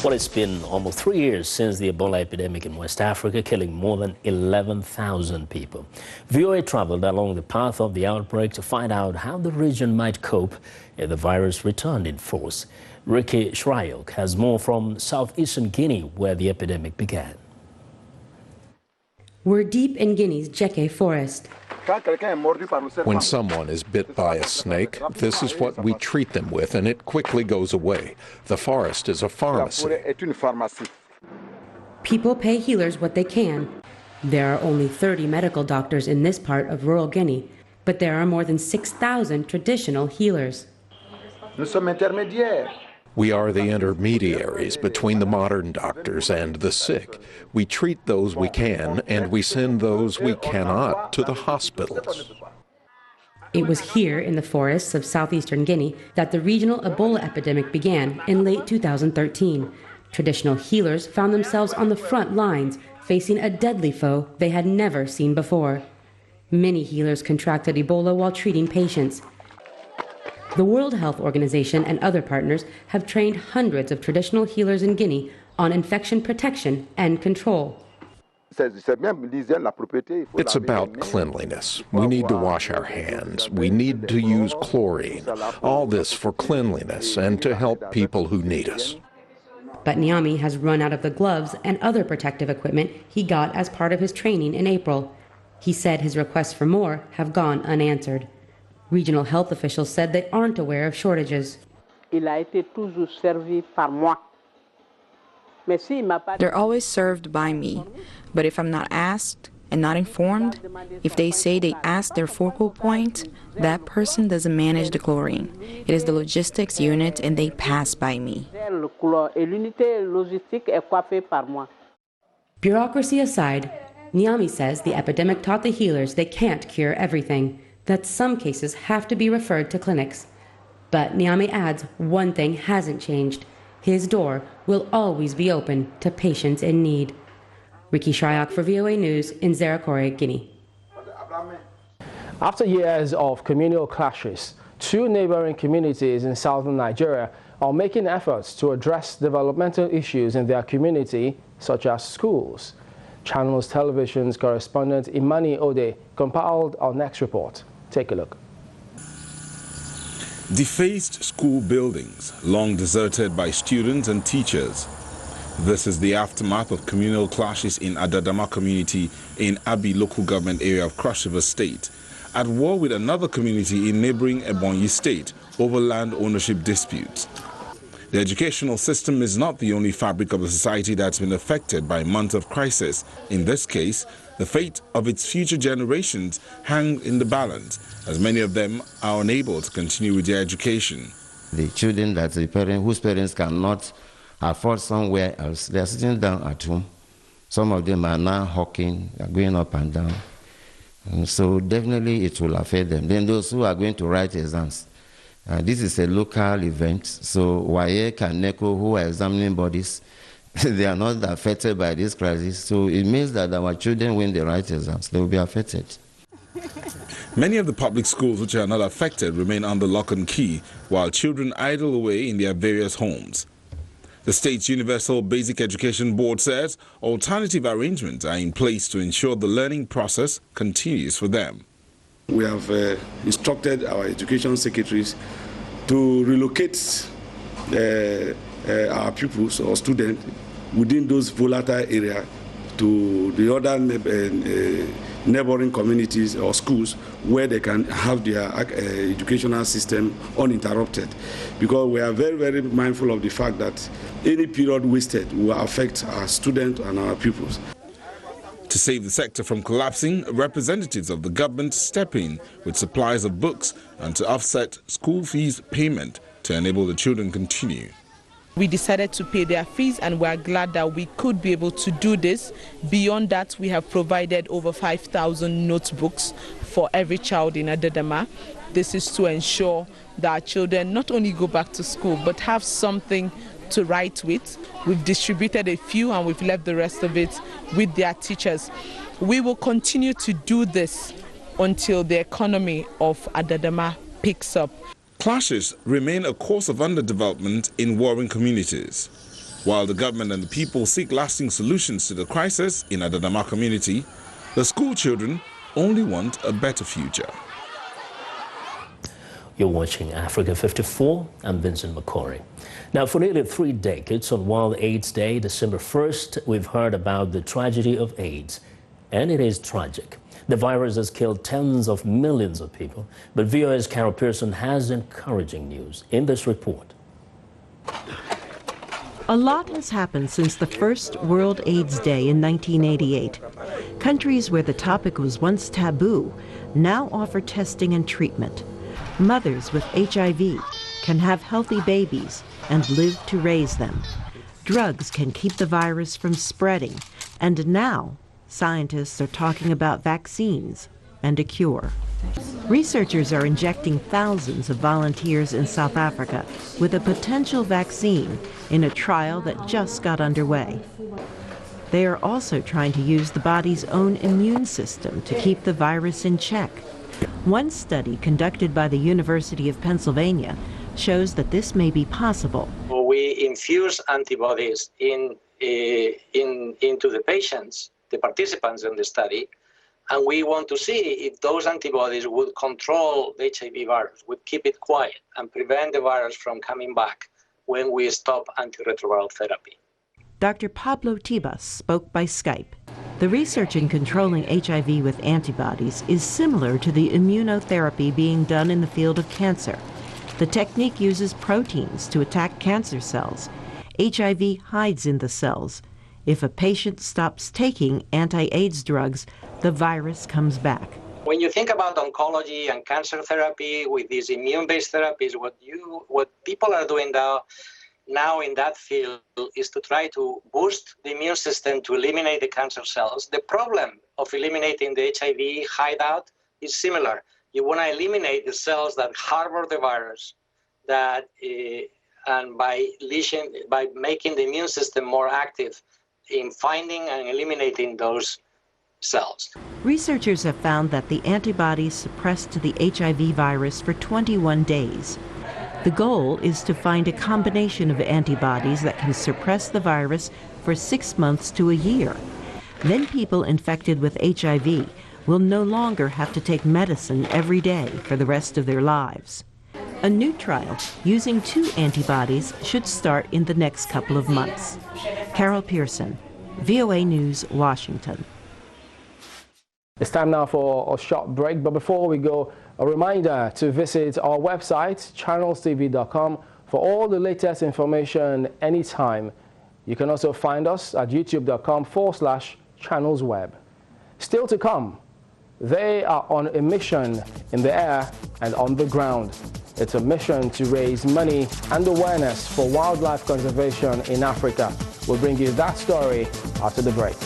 Well, it's been almost 3 years since the Ebola epidemic in West Africa, killing more than 11,000 people. VOA traveled along the path of the outbreak to find out how the region might cope if the virus returned in force. Ricky Shrayok has more from southeastern Guinea, where the epidemic began. We're deep in Guinea's Jeke forest. When someone is bit by a snake, this is what we treat them with, and it quickly goes away. The forest is a pharmacy. People pay healers what they can. There are only 30 medical doctors in this part of rural Guinea, but there are more than 6,000 traditional healers. We are the intermediaries between the modern doctors and the sick. We treat those we can, and we send those we cannot to the hospitals. It was here in the forests of southeastern Guinea that the regional Ebola epidemic began in late 2013. Traditional healers found themselves on the front lines, facing a deadly foe they had never seen before. Many healers contracted Ebola while treating patients. The World Health Organization and other partners have trained hundreds of traditional healers in Guinea on infection protection and control. It's about cleanliness. We need to wash our hands. We need to use chlorine. All this for cleanliness and to help people who need us. But Niami has run out of the gloves and other protective equipment he got as part of his training in April. He said his requests for more have gone unanswered. Regional health officials said they aren't aware of shortages. They're always served by me, but if I'm not asked and not informed, if they say they asked their focal point, that person doesn't manage the chlorine. It is the logistics unit and they pass by me. Bureaucracy aside, Niami says the epidemic taught the healers they can't cure everything, that some cases have to be referred to clinics. But Niami adds one thing hasn't changed. His door will always be open to patients in need. Ricky Shrayok for VOA News in Zerakore, Guinea. After years of communal clashes, two neighboring communities in southern Nigeria are making efforts to address developmental issues in their community, such as schools. Channels Television's correspondent Imani Ode compiled our next report. Take a look. Defaced school buildings, long deserted by students and teachers. This is the aftermath of communal clashes in Adadama community in Abi local government area of Cross River State, at war with another community in neighboring Ebonyi State over land ownership disputes. The educational system is not the only fabric of a society that's been affected by months of crisis. In this case, the fate of its future generations hangs in the balance, as many of them are unable to continue with their education. The children whose parents cannot afford somewhere else, they are sitting down at home. Some of them are now hawking, are going up and down. And so definitely it will affect them. Then those who are going to write exams. This is a local event, so WAEC and NECO, who are examining bodies, they are not affected by this crisis. So it means that our children, when they write exams, they will be affected. Many of the public schools which are not affected remain under lock and key, while children idle away in their various homes. The state's Universal Basic Education Board says alternative arrangements are in place to ensure the learning process continues for them. We have instructed our education secretaries to relocate our pupils or students within those volatile areas to the other neighboring communities or schools where they can have their educational system uninterrupted. Because we are very, very mindful of the fact that any period wasted will affect our students and our pupils. To save the sector from collapsing, representatives of the government step in with supplies of books and to offset school fees payment to enable the children continue. We decided to pay their fees and we are glad that we could be able to do this. Beyond that, we have provided over 5,000 notebooks for every child in Adadama. This is to ensure that our children not only go back to school but have something to write with. We've distributed a few and we've left the rest of it with their teachers. We will continue to do this until the economy of Adadama picks up. Clashes remain a cause of underdevelopment in warring communities. While the government and the people seek lasting solutions to the crisis in Adadama community, the school children only want a better future. You're watching Africa 54. I'm Vincent McCory. Now, for nearly 3 decades on World AIDS Day, December 1st, we've heard about the tragedy of AIDS. And it is tragic. The virus has killed tens of millions of people. But VOA's Carol Pearson has encouraging news in this report. A lot has happened since the first World AIDS Day in 1988. Countries where the topic was once taboo now offer testing and treatment. Mothers with HIV can have healthy babies and live to raise them. Drugs can keep the virus from spreading, and now scientists are talking about vaccines and a cure. Researchers are injecting thousands of volunteers in South Africa with a potential vaccine in a trial that just got underway. They are also trying to use the body's own immune system to keep the virus in check. One study conducted by the University of Pennsylvania shows that this may be possible. We infuse antibodies into the patients, the participants in the study, and we want to see if those antibodies would control the HIV virus, would keep it quiet and prevent the virus from coming back when we stop antiretroviral therapy. Dr. Pablo Tibas spoke by Skype. The research in controlling HIV with antibodies is similar to the immunotherapy being done in the field of cancer. The technique uses proteins to attack cancer cells. HIV hides in the cells. If a patient stops taking anti-AIDS drugs, the virus comes back. When you think about oncology and cancer therapy with these immune-based therapies, what people are doing now in that field is to try to boost the immune system to eliminate the cancer cells. The problem of eliminating the HIV hideout is similar. You want to eliminate the cells that harbor the virus, and by making the immune system more active in finding and eliminating those cells. Researchers have found that the antibodies suppressed the HIV virus for 21 days. The goal is to find a combination of antibodies that can suppress the virus for 6 months to a year. Then people infected with HIV will no longer have to take medicine every day for the rest of their lives. A new trial using 2 antibodies should start in the next couple of months. Carol Pearson, VOA News, Washington. It's time now for a short break, but before we go, a reminder to visit our website, channelstv.com, for all the latest information anytime. You can also find us at youtube.com/channelsweb. Still to come, they are on a mission in the air and on the ground. It's a mission to raise money and awareness for wildlife conservation in Africa. We'll bring you that story after the break.